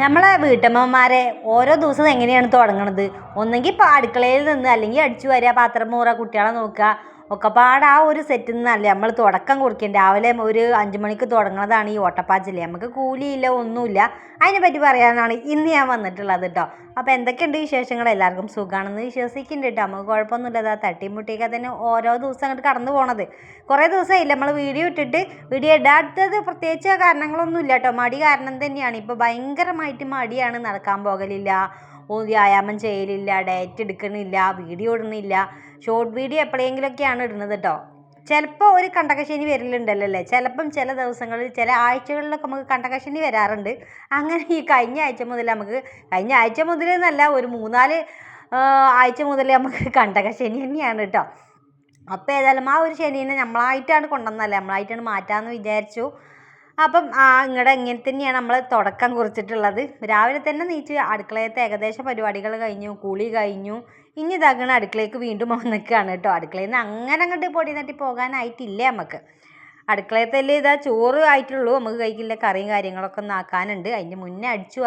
നമ്മളെ വീട്ടമ്മമാരെ ഓരോ ദിവസവും എങ്ങനെയാണ് തുടങ്ങണത്? ഒന്നെങ്കിൽ ഇപ്പോൾ അടുക്കളയിൽ നിന്ന്, അല്ലെങ്കിൽ അടിച്ചു വാരുക, പാത്രം മൂറുക, കുട്ടികളെ നോക്കുക, ഒക്കെപ്പാട് ആ ഒരു സെറ്റിൽ നിന്നല്ലേ നമ്മൾ തുടക്കം കുറിക്കും. രാവിലെ ഒരു 5 മണിക്ക് തുടങ്ങുന്നതാണ് ഈ ഓട്ടപ്പാച്ചിൽ. നമുക്ക് കൂലിയില്ല, ഒന്നുമില്ല. അതിനെ പറ്റി പറയാനാണ് ഇന്ന് ഞാൻ വന്നിട്ടുള്ളത് കേട്ടോ. അപ്പോൾ എന്തൊക്കെയുണ്ട് വിശേഷങ്ങൾ? എല്ലാവർക്കും സുഖമാണെന്ന് വിശ്വസിക്കുന്നുണ്ട് കേട്ടോ. നമുക്ക് കുഴപ്പമൊന്നുമില്ല. തട്ടിയും മുട്ടിയൊക്കെ തന്നെ ഓരോ ദിവസം അങ്ങോട്ട് കടന്നു പോണത്. കുറേ ദിവസമായില്ല നമ്മൾ വീഡിയോ ഇട്ടിട്ട്. വീഡിയോ ഇടാത്തത് പ്രത്യേകിച്ച് കാരണങ്ങളൊന്നുമില്ല കേട്ടോ. മടി കാരണം തന്നെയാണ്. ഇപ്പോൾ ഭയങ്കരമായിട്ട് മടിയാണ്. നടക്കാൻ പോകലില്ല, വ്യായാമം ചെയ്യലില്ല, ഡയറ്റ് എടുക്കണില്ല, വീഡിയോ ഇടുന്നില്ല. ഷോർട്ട് വീഡിയോ എപ്പോഴെങ്കിലുമൊക്കെയാണ് ഇടുന്നത് കേട്ടോ. ചിലപ്പോൾ ഒരു കണ്ടകശനി വരലുണ്ടല്ലോ അല്ലേ. ചിലപ്പം ചില ദിവസങ്ങളിൽ, ചില ആഴ്ചകളിലൊക്കെ നമുക്ക് കണ്ടകശനി വരാറുണ്ട്. അങ്ങനെ ഈ കഴിഞ്ഞ ആഴ്ച മുതൽ എന്നല്ല, ഒരു 3-4 ആഴ്ച മുതൽ നമുക്ക് കണ്ടകശനി തന്നെയാണ് കേട്ടോ. അപ്പോൾ ഏതായാലും ആ ഒരു ശനീനെ നമ്മളായിട്ടാണ് കൊണ്ടുവന്നല്ലേ, നമ്മളായിട്ടാണ് മാറ്റാമെന്ന് വിചാരിച്ചു. അപ്പം ഇങ്ങനെ തന്നെയാണ് നമ്മൾ തുടക്കം കുറിച്ചിട്ടുള്ളത്. രാവിലെ തന്നെ നീച്ച് അടുക്കളയത്തെ ഏകദേശ പരിപാടികൾ കഴിഞ്ഞു, കുളി കഴിഞ്ഞു. ഇനി ഇതാകണ അടുക്കളയ്ക്ക് വീണ്ടും നിൽക്കുകയാണ് കേട്ടോ. അടുക്കളയിൽ നിന്ന് അങ്ങനെ അങ്ങോട്ട് പൊടി തട്ടി പോകാനായിട്ടില്ല നമുക്ക്. അടുക്കളയത്തല്ലേ ഇതാ ചോറ് ആയിട്ടുള്ളൂ, നമുക്ക് കഴിക്കില്ല. കറിയും കാര്യങ്ങളൊക്കെ ഒന്ന് ആക്കാനുണ്ട്. അതിൻ്റെ മുന്നേ അടിച്ചു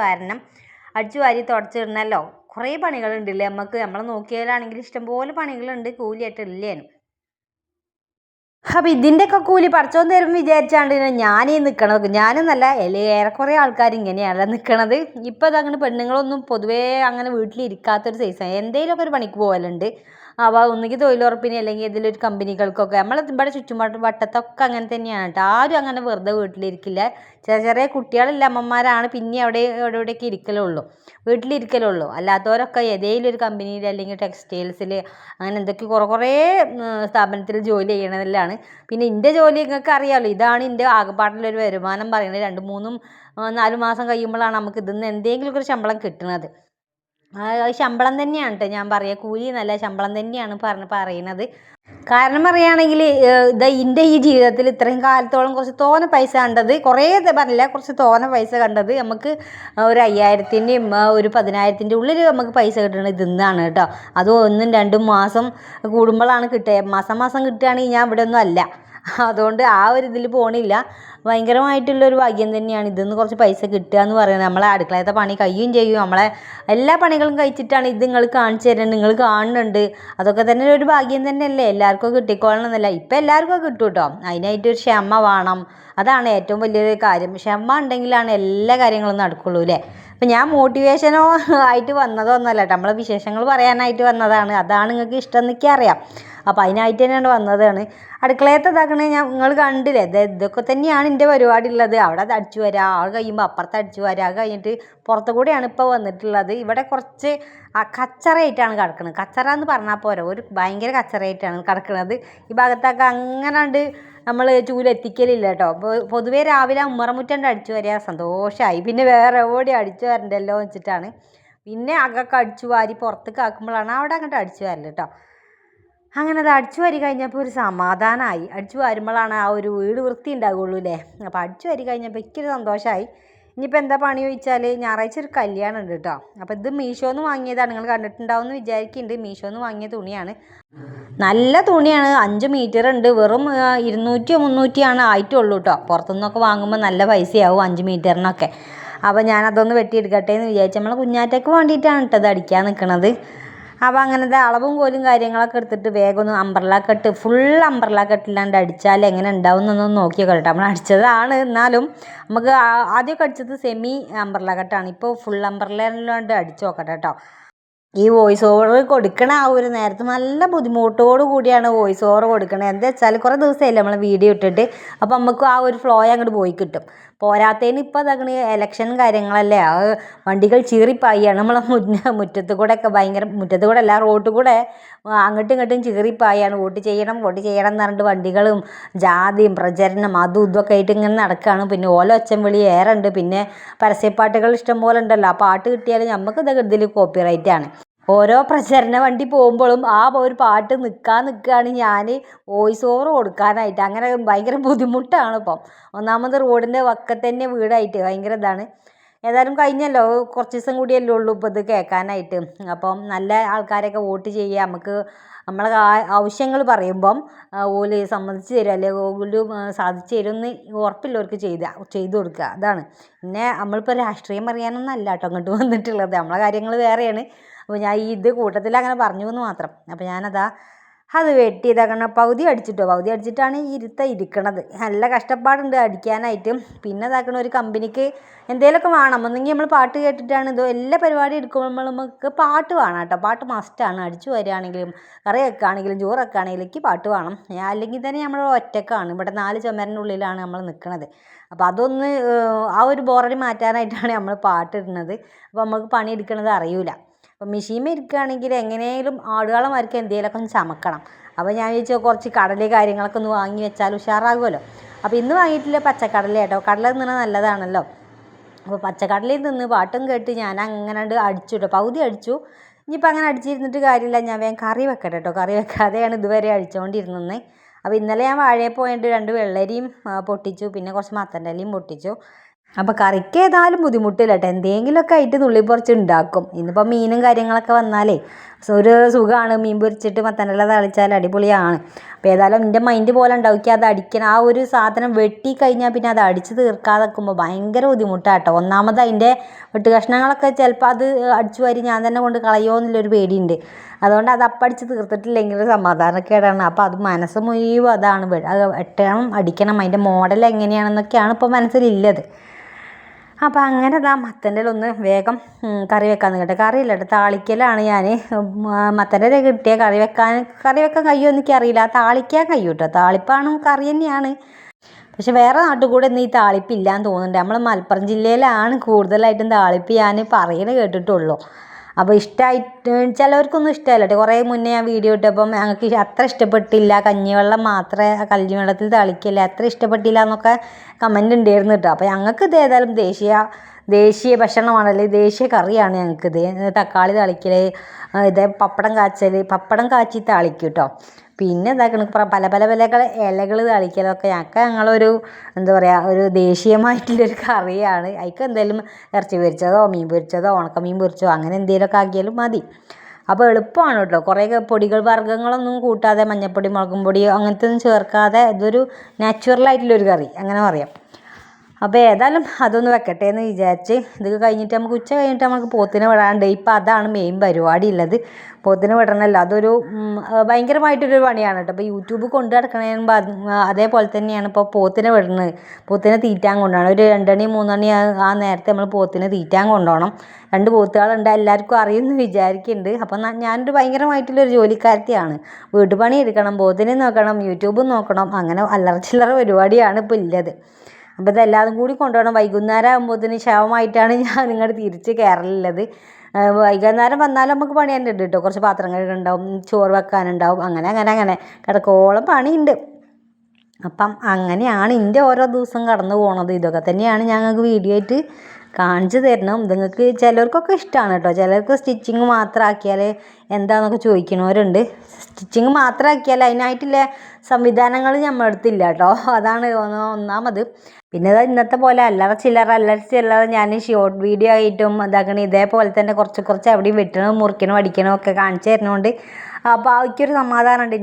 വാരി തുടച്ചിടണമല്ലോ. കുറേ പണികളുണ്ടല്ലേ നമുക്ക്. നമ്മൾ നോക്കിയാലാണെങ്കിൽ ഇഷ്ടംപോലെ പണികളുണ്ട്, കൂലിയായിട്ടില്ലേനും. അപ്പം ഇതിൻ്റെയൊക്കെ കൂലി പടച്ചോൻ തരും വിചാരിച്ചാണ്ട് ഞാനീ നിൽക്കണത്. ഞാനെന്നല്ല, ഏറെക്കുറെ ആൾക്കാർ ഇങ്ങനെയല്ല നിൽക്കണത്. ഇപ്പം അതങ്ങനെ പെണ്ണുങ്ങളൊന്നും പൊതുവേ അങ്ങനെ വീട്ടിലിരിക്കാത്തൊരു സൈസാണ്. എന്തെങ്കിലുമൊക്കെ ഒരു പണിക്ക് പോകലുണ്ട്. അപ്പോൾ ഒന്നുകിൽ തൊഴിലുറപ്പിന്, അല്ലെങ്കിൽ ഇതിലൊരു കമ്പനികൾക്കൊക്കെ. ഇവിടെ വട്ടത്തൊക്കെ അങ്ങനെ തന്നെയാണ് കേട്ടോ. ആരും അങ്ങനെ വെറുതെ വീട്ടിലിരിക്കില്ല. ചെറിയ കുട്ടികളുള്ള അമ്മമാരാണ് പിന്നെ എവിടെയൊക്കെ ഇരിക്കലുള്ളൂ, വീട്ടിലിരിക്കലുള്ളൂ. അല്ലാത്തവരൊക്കെ ഏതെങ്കിലും ഒരു കമ്പനിയിൽ, അല്ലെങ്കിൽ ടെക്സ്റ്റൈൽസിൽ, അങ്ങനെ എന്തൊക്കെ കുറേ സ്ഥാപനത്തിൽ ജോലി ചെയ്യണതിലാണ്. പിന്നെ എൻ്റെ ജോലി നിങ്ങൾക്ക് അറിയാമല്ലോ, ഇതാണ് എൻ്റെ ആകെപ്പാട്ടിലൊരു വരുമാനം പറയുന്നത്. 2-3-4 മാസം കഴിയുമ്പോഴാണ് നമുക്ക് ഇതിന്ന് എന്തെങ്കിലുമൊക്കെ ഒരു ശമ്പളം കിട്ടുന്നത്. ശമ്പളം തന്നെയാണ് കേട്ടോ ഞാൻ പറയുക, കൂലി എന്നല്ല, ശമ്പളം തന്നെയാണ് പറയുന്നത്. കാരണം പറയുകയാണെങ്കിൽ എൻ്റെ ഈ ജീവിതത്തിൽ ഇത്രയും കാലത്തോളം കുറച്ച് തോനെ പൈസ കണ്ടത്, കുറേ പറഞ്ഞില്ല, കുറച്ച് തോനെ പൈസ കണ്ടത് നമുക്ക് ഒരു 5000-ൻ്റെയും ഒരു 10,000-ൻ്റെ ഉള്ളിൽ നമുക്ക് പൈസ കിട്ടുന്നത് ഇതിന്നാണ് കേട്ടോ. അതും 1-2 മാസം കൂടുമ്പോഴാണ് കിട്ടുക. മാസം കിട്ടുകയാണെങ്കിൽ ഞാൻ ഇവിടെ ഒന്നും അല്ല. അതുകൊണ്ട് ആ ഒരു ഇതിൽ പോണില്ല. ഭയങ്കരമായിട്ടുള്ളൊരു ഭാഗ്യം തന്നെയാണ് ഇതിന്ന് കുറച്ച് പൈസ കിട്ടുക എന്ന് പറയുന്നത്. നമ്മളെ അടുക്കളയത്തെ പണി കഴിയും ചെയ്യും, നമ്മളെ എല്ലാ പണികളും കഴിച്ചിട്ടാണ് ഇത് നിങ്ങൾ കാണിച്ചു തരുന്നത്. നിങ്ങൾ കാണുന്നുണ്ട്, അതൊക്കെ തന്നെ ഒരു ഭാഗ്യം തന്നെയല്ലേ. എല്ലാവർക്കും കിട്ടിക്കോളണമെന്നില്ല. ഇപ്പം എല്ലാവർക്കും കിട്ടും കേട്ടോ. അതിനായിട്ടൊരു ക്ഷമ വേണം. അതാണ് ഏറ്റവും വലിയൊരു കാര്യം. ക്ഷമ ഉണ്ടെങ്കിലാണ് എല്ലാ കാര്യങ്ങളും നടക്കുള്ളൂ അല്ലേ. അപ്പം ഞാൻ മോട്ടിവേഷനോ ആയിട്ട് വന്നതോ ഒന്നല്ല കേട്ടോ, നമ്മളെ വിശേഷങ്ങൾ പറയാനായിട്ട് വന്നതാണ്. അതാണ് നിങ്ങൾക്ക് ഇഷ്ടം എന്നൊക്കെ അറിയാം. അപ്പോൾ അതിനായിട്ട് തന്നെയാണ് വന്നതാണ്. അടുക്കളയത്തെ ഇതാക്കണേ നിങ്ങൾ കണ്ടില്ലേ, ഇതൊക്കെ തന്നെയാണ് എൻ്റെ പരിപാടി ഉള്ളത്. അവിടെ അത് അടിച്ചു വരാം, അത് കഴിയുമ്പോൾ അപ്പുറത്ത് അടിച്ചു വരാം, അത് കഴിഞ്ഞിട്ട് പുറത്തു കൂടെയാണ് ഇപ്പോൾ വന്നിട്ടുള്ളത്. ഇവിടെ കുറച്ച് കച്ചറയായിട്ടാണ് കിടക്കുന്നത്. കച്ചറ എന്ന് പറഞ്ഞാൽ പോരാ, ഒരു ഭയങ്കര കച്ചറയായിട്ടാണ് കിടക്കുന്നത്. ഈ ഭാഗത്തൊക്കെ അങ്ങനാണ്ട് നമ്മൾ ചൂലെത്തിക്കലില്ല കേട്ടോ. പൊതുവേ രാവിലെ ഉമ്മറമുറ്റണ്ട് അടിച്ചു വരിക, സന്തോഷമായി. പിന്നെ വേറെ എവിടെ അടിച്ചു വരണ്ടല്ലോ എന്ന് വെച്ചിട്ടാണ്. പിന്നെ അകൊക്കെ അടിച്ചു വാരി പുറത്തേക്ക് ആക്കുമ്പോഴാണ് അവിടെ അങ്ങോട്ട് അടിച്ചു വരല് കേട്ടോ. അങ്ങനെ അത് അടിച്ചു വാരി കഴിഞ്ഞപ്പോൾ ഒരു സമാധാനമായി. അടിച്ചു വാരുമ്പോഴാണ് ആ ഒരു വീട് വൃത്തി ഉണ്ടാകുള്ളൂ അല്ലേ. അപ്പോൾ അടിച്ചു വാരി കഴിഞ്ഞപ്പോൾ എനിക്കൊരു സന്തോഷമായി. ഇനിയിപ്പോൾ എന്താ പണി ചോദിച്ചാൽ, ഞായറാഴ്ച ഒരു കല്യാണം ഉണ്ട് കേട്ടോ. അപ്പോൾ ഇത് മീഷോന്ന് വാങ്ങിയതാണ്, നിങ്ങൾ കണ്ടിട്ടുണ്ടാവും എന്ന് വിചാരിക്കുന്നുണ്ട്. മീഷോന്ന് വാങ്ങിയ തുണിയാണ്, നല്ല തുണിയാണ്. 5 മീറ്റർ ഉണ്ട്. വെറും 200-300 ആയിട്ടുള്ളൂ കേട്ടോ. പുറത്തുനിന്നൊക്കെ വാങ്ങുമ്പോൾ നല്ല പൈസയാവും 5 മീറ്ററിനൊക്കെ. അപ്പോൾ ഞാനതൊന്ന് വെട്ടിയെടുക്കട്ടെ എന്ന് വിചാരിച്ചു. നമ്മളെ കുഞ്ഞാറ്റയ്ക്ക് വേണ്ടിയിട്ടാണ് കേട്ടോ അത് അടിക്കാൻ നിൽക്കുന്നത്. അപ്പോൾ അങ്ങനത്തെ അളവും കോലും കാര്യങ്ങളൊക്കെ എടുത്തിട്ട് വേഗം ഒന്ന് അമ്പർല കെട്ട്, ഫുൾ അമ്പർല കെട്ടില്ലാണ്ട് അടിച്ചാൽ എങ്ങനെ ഉണ്ടാവും എന്നൊന്ന് നോക്കിയൊക്കെ കേട്ടോ. നമ്മൾ അടിച്ചതാണ്, എന്നാലും നമുക്ക് ആദ്യമൊക്കെ അടിച്ചത് സെമി അമ്പർല കെട്ടാണ്. ഇപ്പോൾ ഫുൾ അമ്പർലാണ്ട് അടിച്ച് നോക്കട്ടെ കേട്ടോ. ഈ വോയിസ് ഓവർ കൊടുക്കണ ആ ഒരു നേരത്ത് നല്ല ബുദ്ധിമുട്ടോട് കൂടിയാണ് വോയിസ് ഓവർ കൊടുക്കണത്. എന്താ വെച്ചാൽ കുറേ ദിവസമായില്ലേ നമ്മൾ വീഡിയോ ഇട്ടിട്ട്. അപ്പോൾ നമുക്ക് ആ ഒരു ഫ്ലോ അങ്ങോട്ട് പോയി കിട്ടും. പോരാത്തതിന് ഇപ്പോൾ അതാണ് എലക്ഷൻ കാര്യങ്ങളല്ലേ, ആ വണ്ടികൾ ചീറിപ്പായാണ് നമ്മളെ മുറ്റത്ത് കൂടെ ഒക്കെ. ഭയങ്കര മുറ്റത്ത് കൂടെ അല്ല, റോട്ടിൽ കൂടെ അങ്ങോട്ടും ഇങ്ങോട്ടും ചീറിപ്പായാണ്. വോട്ട് ചെയ്യണം എന്ന് പറഞ്ഞിട്ട് വണ്ടികളും ജാതിയും പ്രചരണം അതും ഇതൊക്കെ ആയിട്ട് ഇങ്ങനെ നടക്കുകയാണ്. പിന്നെ ഓല ഒച്ചം വിളി ഏറെ ഉണ്ട്. പിന്നെ പരസ്യപ്പാട്ടുകൾ ഇഷ്ടം പോലെ ഉണ്ടല്ലോ. ആ പാട്ട് കിട്ടിയാൽ നമുക്ക് ഇതിൽ കോപ്പിറൈറ്റാണ്. ഓരോ പ്രചരണ വണ്ടി പോകുമ്പോഴും ആ ഒരു പാട്ട് നിൽക്കുകയാണ് ഞാൻ വോയിസ് ഓവർ കൊടുക്കാനായിട്ട്. അങ്ങനെ ഭയങ്കര ബുദ്ധിമുട്ടാണ് ഇപ്പം. ഒന്നാമത് റോഡിൻ്റെ വക്കത്ത് തന്നെ വീടായിട്ട് ഭയങ്കര ഇതാണ്. ഏതായാലും കഴിഞ്ഞല്ലോ, കുറച്ച് ദിവസം കൂടിയല്ലേ ഉള്ളൂ ഇപ്പോൾ ഇത് കേൾക്കാനായിട്ട്. അപ്പം നല്ല ആൾക്കാരൊക്കെ വോട്ട് ചെയ്യുക, നമുക്ക് നമ്മളെ ആവശ്യങ്ങൾ പറയുമ്പം ഓല് സമ്മതിച്ച് തരും, അല്ലെങ്കിൽ ഓല് സാധിച്ചു തരുമെന്ന് ഉറപ്പില്ലവർക്ക് ചെയ്തു കൊടുക്കുക. അതാണ്. പിന്നെ നമ്മളിപ്പോൾ രാഷ്ട്രീയം പറയാനൊന്നും അല്ല കേട്ടോ അങ്ങോട്ട് വന്നിട്ടുള്ളത്, നമ്മളെ കാര്യങ്ങൾ വേറെയാണ്. അപ്പോൾ ഞാൻ ഇത് കൂട്ടത്തിൽ അങ്ങനെ പറഞ്ഞു എന്ന് മാത്രം. അപ്പോൾ ഞാനതാ അത് വെട്ടി ഇതാക്കണം. പകുതി അടിച്ചിട്ടാണ് ഈ ഇരിക്കണത്. നല്ല കഷ്ടപ്പാടുണ്ട് അടിക്കാനായിട്ട്. പിന്നെ ഇതാക്കണ ഒരു കമ്പനിക്ക് എന്തെങ്കിലുമൊക്കെ വേണം. ഒന്നെങ്കിൽ നമ്മൾ പാട്ട് കേട്ടിട്ടാണ് ഇതോ എല്ലാ പരിപാടി എടുക്കുമ്പോൾ നമുക്ക് പാട്ട് വേണം കേട്ടോ. പാട്ട് മസ്റ്റാണ്. അടിച്ചു വരികയാണെങ്കിലും കറി വെക്കുകയാണെങ്കിലും ചോറ് വെക്കുകയാണെങ്കിലും എനിക്ക് പാട്ട് വേണം. അല്ലെങ്കിൽ തന്നെ നമ്മൾ ഒറ്റക്കാണ്, ഇവിടെ 4 ചുമരിനുള്ളിലാണ് നമ്മൾ നിൽക്കുന്നത്. അപ്പോൾ അതൊന്ന് ആ ഒരു ബോറടി മാറ്റാനായിട്ടാണ് നമ്മൾ പാട്ടിടുന്നത്. അപ്പോൾ നമുക്ക് പണിയെടുക്കുന്നത് അറിയില്ല. അപ്പം മെഷീൻ ഇരിക്കുകയാണെങ്കിൽ എങ്ങനെയും ആടുകളമാർക്ക് എന്തെങ്കിലുമൊക്കെ ഒന്ന് ചമക്കണം. അപ്പോൾ ഞാൻ വിചാരിച്ചു കുറച്ച് കടല കാര്യങ്ങളൊക്കെ ഒന്ന് വാങ്ങി വെച്ചാൽ ഉഷാറാകുമല്ലോ. അപ്പോൾ ഇന്ന് വാങ്ങിയിട്ടില്ല പച്ചക്കടല കേട്ടോ. കടല തിന്നണത് നല്ലതാണല്ലോ. അപ്പോൾ പച്ചക്കടലയിൽ നിന്ന് പാട്ടും കേട്ട് ഞാൻ അങ്ങനെ അടിച്ചു കേട്ടോ. പകുതി അടിച്ചു. ഇനിയിപ്പോൾ അങ്ങനെ അടിച്ചിരുന്നിട്ട് കാര്യമില്ല, ഞാൻ വേഗം കറി വെക്കട്ടെ കേട്ടോ. കറി വെക്കാതെയാണ് ഇതുവരെ അടിച്ചുകൊണ്ടിരുന്നത്. അപ്പോൾ ഇന്നലെ ഞാൻ വാഴയിൽ പോയിട്ട് 2 വെള്ളരിയും പൊട്ടിച്ചു, പിന്നെ കുറച്ച് മത്തൻ്റെ ഇലയും പൊട്ടിച്ചു. അപ്പോൾ കറിക്ക് ഏതായാലും ബുദ്ധിമുട്ടില്ല കേട്ടോ, എന്തെങ്കിലുമൊക്കെ ആയിട്ട് നുള്ളിപ്പറിച്ച് ഉണ്ടാക്കും. ഇന്നിപ്പോൾ മീനും കാര്യങ്ങളൊക്കെ വന്നാലേ ഒരു സുഖമാണ്. മീൻ പൊരിച്ചിട്ട് മത്തൻ്റെ തളിച്ചാൽ അടിപൊളിയാണ്. അപ്പോൾ ഏതായാലും എൻ്റെ മൈൻഡ് പോലെ ഉണ്ടാക്കി അത് അടിക്കണം. ആ ഒരു സാധനം വെട്ടി കഴിഞ്ഞാൽ പിന്നെ അത് അടിച്ച് തീർക്കാതെ വെക്കുമ്പോൾ ഭയങ്കര ബുദ്ധിമുട്ടാണ് കേട്ടോ. ഒന്നാമത് അതിൻ്റെ വെട്ട് കഷ്ണങ്ങളൊക്കെ ചിലപ്പോൾ അത് അടിച്ചു വാരി ഞാൻ തന്നെ കൊണ്ട് കളയുമോ എന്നുള്ളൊരു പേടിയുണ്ട്. അതുകൊണ്ട് അത് അടിച്ച് തീർത്തിട്ടില്ലെങ്കിൽ സമാധാനക്കേടാണ്. അപ്പോൾ അത് മനസ്സ് മുഴുവൻ അതാണ്, വെട്ടണം അടിക്കണം, അതിൻ്റെ മോഡൽ എങ്ങനെയാണെന്നൊക്കെയാണ് ഇപ്പോൾ മനസ്സിലുള്ളത്. അപ്പോൾ അങ്ങനെ മത്തൻ്റെ ഒന്ന് വേഗം കറി വെക്കാമെന്ന് കേട്ടോ. കറിയില്ല കേട്ടോ, താളിക്കലാണ് ഞാൻ. മത്തൻ്റെ കിട്ടിയ കറി വെക്കാൻ കഴിയുമോ എനിക്കറിയില്ല. താളിക്കാൻ കഴിയും കേട്ടോ. താളിപ്പാണ് കറി തന്നെയാണ്. പക്ഷെ വേറെ നാട്ടിൽ കൂടെ ഒന്നും ഈ താളിപ്പില്ലാന്ന് തോന്നുന്നുണ്ട്. നമ്മൾ മലപ്പുറം ജില്ലയിലാണ് കൂടുതലായിട്ടും താളിപ്പ് ഞാൻ പറയുന്നത് കേട്ടിട്ടുള്ളൂ. അപ്പോൾ ഇഷ്ടമായിട്ട് ചിലവർക്കൊന്നും ഇഷ്ടമല്ല കേട്ടോ. കുറേ മുന്നേ ഞാൻ വീഡിയോ ഇട്ടപ്പം ഞങ്ങൾക്ക് അത്ര ഇഷ്ടപ്പെട്ടില്ല, കഞ്ഞിവെള്ളം മാത്രമേ കഞ്ഞിവെള്ളത്തിൽ തളിക്കില്ല, അത്ര ഇഷ്ടപ്പെട്ടില്ല എന്നൊക്കെ കമൻ്റ് ഉണ്ടായിരുന്നു കേട്ടോ. അപ്പോൾ ഞങ്ങൾക്ക് ഇത് ഏതായാലും ദേശീയ ഭക്ഷണമാണല്ലോ, ദേശീയ കറിയാണ് ഞങ്ങൾക്ക് ഇത്. തക്കാളി തളിക്കൽ, ഇതേ പപ്പടം കാച്ചി താളിക്കും കേട്ടോ. പിന്നെ ഇതാക്കണം പല ഇലകൾ തളിക്കലൊക്കെ ഞങ്ങളൊരു എന്താ പറയുക, ഒരു ദേശീയമായിട്ടുള്ളൊരു കറിയാണ്. അതിക്ക് എന്തെങ്കിലും ഇറച്ചി പൊരിച്ചതോ മീൻ പൊരിച്ചതോ ഉണക്കമീൻ പൊരിച്ചതോ അങ്ങനെ എന്തെങ്കിലുമൊക്കെ ആക്കിയാലും മതി. അപ്പോൾ എളുപ്പമാണ് കേട്ടോ. കുറേ പൊടികൾ വർഗ്ഗങ്ങളൊന്നും കൂട്ടാതെ, മഞ്ഞൾപ്പൊടി മുളകും പൊടി അങ്ങനത്തെ ഒന്നും ചേർക്കാതെ ഇതൊരു നാച്ചുറലായിട്ടുള്ളൊരു കറി അങ്ങനെ പറയാം. അപ്പോൾ ഏതായാലും അതൊന്ന് വെക്കട്ടെ എന്ന് വിചാരിച്ച്. ഇത് കഴിഞ്ഞിട്ട് നമുക്ക് ഉച്ച കഴിഞ്ഞിട്ട് നമുക്ക് പോത്തിനെ വിടാണ്ട്. ഇപ്പം അതാണ് മെയിൻ പരിപാടി ഉള്ളത്, പോത്തിനെ വിടണമല്ലോ. അതൊരു ഭയങ്കരമായിട്ടൊരു പണിയാണ് കേട്ടോ. ഇപ്പോൾ യൂട്യൂബ് കൊണ്ടു നടക്കണേന് അതേപോലെ തന്നെയാണ് ഇപ്പോൾ പോത്തിനെ വിടുന്നത്. പോത്തിനെ തീറ്റാൻ കൊണ്ടുപോകണം. ഒരു 2 മണി 3 മണി ആ നേരത്തെ നമ്മൾ പോത്തിനെ തീറ്റാൻ കൊണ്ടുപോകണം. 2 പോത്തുകളുണ്ട്, എല്ലാവർക്കും അറിയുമെന്ന് വിചാരിക്കുന്നുണ്ട്. അപ്പം ഞാനൊരു ഭയങ്കരമായിട്ടുള്ളൊരു ജോലിക്കാരത്തിയാണ്. വീട്ടുപണി എടുക്കണം, പോത്തിനെ നോക്കണം, യൂട്യൂബും നോക്കണം, അങ്ങനെ അല്ലറ ചില്ലറ പരിപാടിയാണ് ഇപ്പോൾ ഉള്ളത്. അപ്പോൾ ഇതെല്ലാതും കൂടി കൊണ്ടുപോകണം. വൈകുന്നേരം ആകുമ്പോഴത്തേന് ശവമായിട്ടാണ് ഞാൻ ഇങ്ങോട്ട് തിരിച്ച് കയറലുള്ളത്. വൈകുന്നേരം വന്നാലും നമുക്ക് പണി തന്നെ ഉണ്ട് കേട്ടോ. കുറച്ച് പാത്രം കഴുകുന്നുണ്ടാവും, ചോറ് വെക്കാനുണ്ടാവും, അങ്ങനെ കിടക്കോളം പണിയുണ്ട്. അപ്പം അങ്ങനെയാണ് എൻ്റെ ഓരോ ദിവസം കടന്നു പോണത്. ഇതൊക്കെ തന്നെയാണ് ഞങ്ങൾക്ക് വീഡിയോ ആയിട്ട് കാണിച്ചു തരണം. നിങ്ങൾക്ക് ചിലർക്കൊക്കെ ഇഷ്ടമാണ് കേട്ടോ. ചിലർക്ക് സ്റ്റിച്ചിങ് മാത്രമാക്കിയാൽ എന്താണെന്നൊക്കെ ചോദിക്കണവരുണ്ട്. സ്റ്റിച്ചിങ് മാത്രമാക്കിയാൽ അതിനായിട്ടുള്ള സംവിധാനങ്ങൾ നമ്മുടെ അടുത്തില്ല കേട്ടോ. അതാണ് ഒന്നാമത്. പിന്നെ ഇന്നത്തെ പോലെ അല്ലറ ചില്ലറ ഞാൻ ഷോർട്ട് വീഡിയോ ആയിട്ടും ഇതേപോലെ തന്നെ കുറച്ച് എവിടെയും വെട്ടണം മുറിക്കണോ അടിക്കണോ ഒക്കെ കാണിച്ചു തരുന്നതുകൊണ്ട് അപ്പോൾ എനിക്കൊരു സമാധാനമുണ്ട്.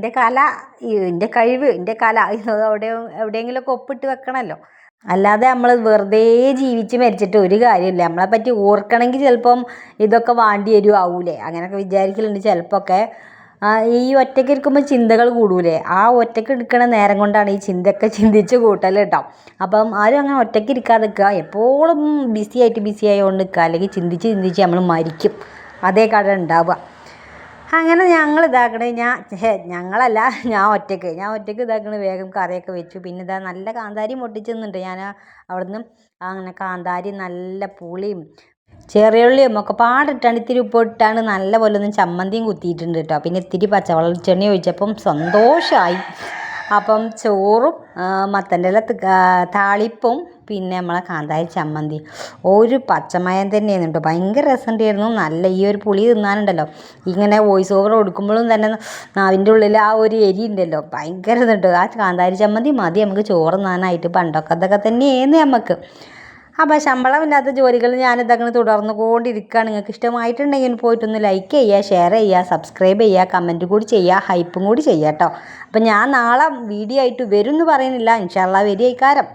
എൻ്റെ കഴിവ് എൻ്റെ കല എവിടെയെങ്കിലുമൊക്കെ ഒപ്പിട്ട് വെക്കണമല്ലോ. അല്ലാതെ നമ്മൾ വെറുതെ ജീവിച്ച് മരിച്ചിട്ട് ഒരു കാര്യമില്ല. നമ്മളെ പറ്റി ഓർക്കണമെങ്കിൽ ചിലപ്പം ഇതൊക്കെ വേണ്ടി ആവൂലേ, അങ്ങനെയൊക്കെ വിചാരിക്കലുണ്ട് ചിലപ്പോൾ. ഈ ഒറ്റയ്ക്ക് ഇരിക്കുമ്പോൾ ചിന്തകൾ കൂടൂലേ, ആ ഒറ്റയ്ക്ക് എടുക്കണ നേരം കൊണ്ടാണ് ഈ ചിന്തിച്ച് കൂട്ടൽ കേട്ടോ. അപ്പം ആരും അങ്ങനെ ഒറ്റയ്ക്ക് ഇരിക്കാതെ നിൽക്കുക, എപ്പോഴും ബിസി ആയിക്കൊണ്ട് നിൽക്കുക, അല്ലെങ്കിൽ ചിന്തിച്ച് നമ്മൾ മരിക്കും. അതേ കട ഉണ്ടാവുക. അങ്ങനെ ഞങ്ങൾ ഞാൻ ഒറ്റയ്ക്ക് വേഗം കറിയൊക്കെ വെച്ചു. പിന്നെ നല്ല കാന്താരി പൊട്ടിച്ചെന്നുണ്ട് ഞാൻ അവിടുന്ന്. അങ്ങനെ കാന്താരി നല്ല പുളിയും ചെറിയുള്ളിയും ഒക്കെ പാടിട്ടാണ്, ഇത്തിരി ഉപ്പിട്ടാണ് നല്ല പോലെ ഒന്ന് ചമ്മന്തിയും കുത്തിയിട്ടുണ്ട് കേട്ടോ. പിന്നെ ഇത്തിരി പച്ചവെളിച്ചെണ്ണ ഒഴിച്ചപ്പം സന്തോഷമായി. അപ്പം ചോറും മത്തൻ്റെ ഇല താളിപ്പും പിന്നെ നമ്മളെ കാന്താരി ചമ്മന്തി ഒരു പച്ചമയം തന്നെയായിരുന്നു കേട്ടോ. ഭയങ്കര രസമുണ്ടായിരുന്നു. നല്ല ഈ ഒരു പുളി തിന്നാനുണ്ടല്ലോ, ഇങ്ങനെ വോയിസ് ഓവർ കൊടുക്കുമ്പോഴും തന്നെ നാവിൻ്റെ ഉള്ളിൽ ആ ഒരു എരി ഉണ്ടല്ലോ, ഭയങ്കര ഇതുണ്ട്. ആ കാന്താരി ചമ്മന്തി മതി നമുക്ക് ചോറ് തിന്നാനായിട്ട്. പണ്ടൊക്കെ അതൊക്കെ തന്നെയായിരുന്നു നമുക്ക്. അപ്പോൾ ശമ്പളമില്ലാത്ത ജോലികൾ ഞാനിതങ്ങനെ തുടർന്നു കൊണ്ടിരിക്കുകയാണ്. നിങ്ങൾക്ക് ഇഷ്ടമായിട്ടുണ്ടെങ്കിൽ പോയിട്ടൊന്ന് ലൈക്ക് ചെയ്യുക, ഷെയർ ചെയ്യുക, സബ്സ്ക്രൈബ് ചെയ്യുക, കമൻറ്റ് കൂടി ചെയ്യുക, ഹൈപ്പും കൂടി ചെയ്യുക കേട്ടോ. അപ്പോൾ ഞാൻ നാളെ വീഡിയോ ആയിട്ട് വരും എന്ന് പറയുന്നില്ല, ഇൻഷാ അല്ലാഹ് വരികയിക്കാരം.